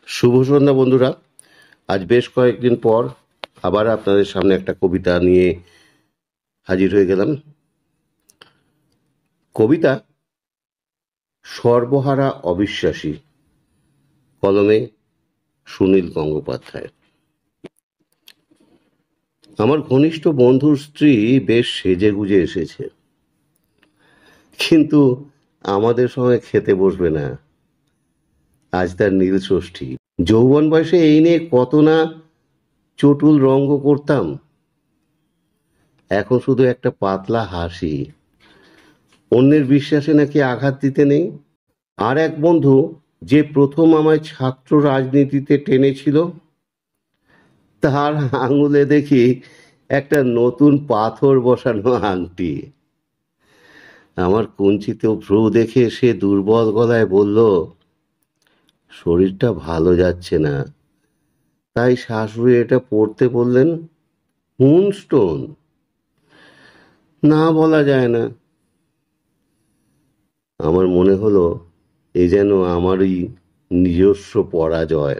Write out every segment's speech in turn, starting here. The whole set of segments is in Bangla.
শুভ সন্ধ্যা বন্ধুরা। আজ বেশ কয়েকদিন পর আবার আপনাদের সামনে একটা কবিতা নিয়ে হাজির হয়ে গেলাম। কবিতা সর্বহারা অবিশ্বাসী, কলমে সুনীল গঙ্গোপাধ্যায়। আমার ঘনিষ্ঠ বন্ধুর স্ত্রী বেশ সেজে গুজে এসেছে, কিন্তু আমাদের সঙ্গে খেতে বসবে না। আজ তার নীল ষষ্ঠী। যৌবন বয়সে এই নিয়ে কত না চটুল রঙ্গ করতাম, এখন শুধু একটা পাতলা হাসি। অন্যের বিশ্বাসে নাকি আঘাত দিতে নেই। আর এক বন্ধু যে প্রথম আমায় ছাত্র রাজনীতিতে টেনেছিল, তার আঙুলে দেখি একটা নতুন পাথর বসানো আংটি। আমার কুঞ্চিত ভ্রু দেখে সে দুর্বল গলায় বলল, শরীরটা ভালো যাচ্ছে না, তাই শাশুড়ি এটা পড়তে বললেন। মুনস্টোন, না বলা যায় না। আমার মনে হলো এ যেন আমারই নিজস্ব পরাজয়।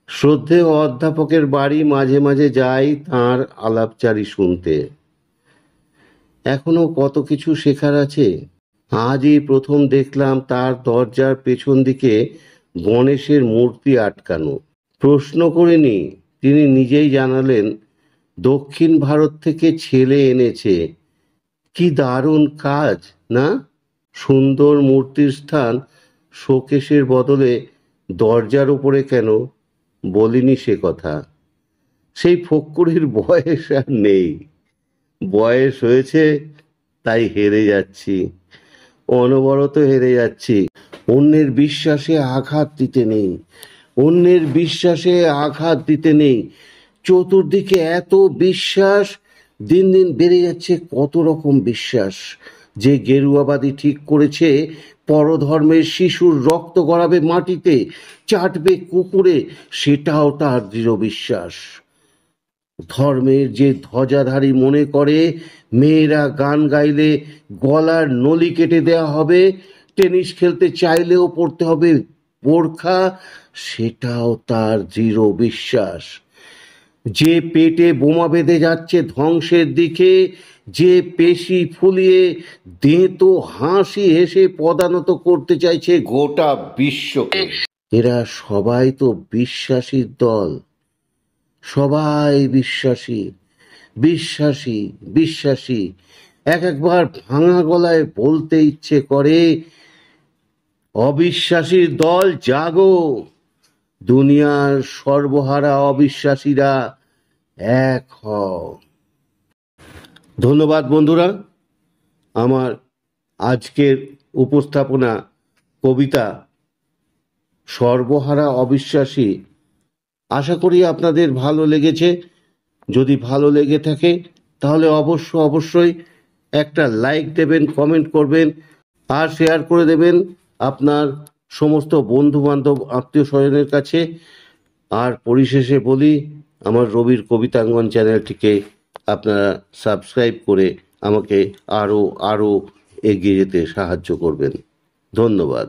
শ্রদ্ধেয় অধ্যাপকের বাড়ি মাঝে মাঝে যাই তাঁর আলাপচারি শুনতে। এখনো কত কিছু শেখার আছে। আজই প্রথম দেখলাম তার দরজার পেছন দিকে গণেশের মূর্তি আটকানো। প্রশ্ন করিনি, তিনি নিজেই জানালেন দক্ষিণ ভারত থেকে ছেলে এনেছে। কি দারুণ কাজ না? সুন্দর মূর্তির স্থান শোকেসের বদলে দরজার উপরে কেন বলিনি সে কথা। সেই ফক্কুরির বয়স আর নেই। বয়স হয়েছে তাই হেরে যাচ্ছি, অনবরত হেরে যাচ্ছি। অন্যের বিশ্বাসে আঘাত দিতে নেই, অন্যের বিশ্বাসে আঘাত দিতে নেই। চতুর্দিকে এত বিশ্বাস, দিন দিন বেড়ে যাচ্ছে কত রকম বিশ্বাস। যে গেরুয়াবাদী ঠিক করেছে পরধর্মের শিশুর রক্ত গড়াবে মাটিতে, চাটবে কুকুরে, সেটাও তার দৃঢ় বিশ্বাস। ধর্মের যে ধ্বজাধারী মনে করে মেয়েরা গান গাইলে গলার নলি কেটে দেয়া হবে, টেনিস খেলতে চাইলেও পড়তে হবে বোরখা, সেটাও তার দৃঢ় বিশ্বাস। যে পেটে বোমা বেঁধে যাচ্ছে ধ্বংসের দিকে, যে পেশি ফুলিয়ে দেঁতো হাসি হেসে পদানত করতে চাইছে গোটা বিশ্বকে, এরা সবাই তো বিশ্বাসীর দল। সবাই বিশ্বাসী, বিশ্বাসী, বিশ্বাসী। একবার ভাঙা গলায় বলতে ইচ্ছে করে, অবিশ্বাসীর দল জাগো, দুনিয়ার সর্বহারা অবিশ্বাসীরা এক হও। ধন্যবাদ বন্ধুরা। আমার আজকের উপস্থাপনা কবিতা সর্বহারা অবিশ্বাসী আশা করি আপনাদের ভালো লেগেছে। যদি ভালো লেগে থাকে তাহলে অবশ্যই একটা লাইক দেবেন, কমেন্ট করবেন আর শেয়ার করে দেবেন আপনার সমস্ত বন্ধু বান্ধব আত্মীয় স্বজনের কাছে। আর পরিশেষে বলি, আমার রবির কবিতাঙ্গন চ্যানেলটিকে আপনারা সাবস্ক্রাইব করে আমাকে আরও এগিয়ে যেতে সাহায্য করবেন। ধন্যবাদ।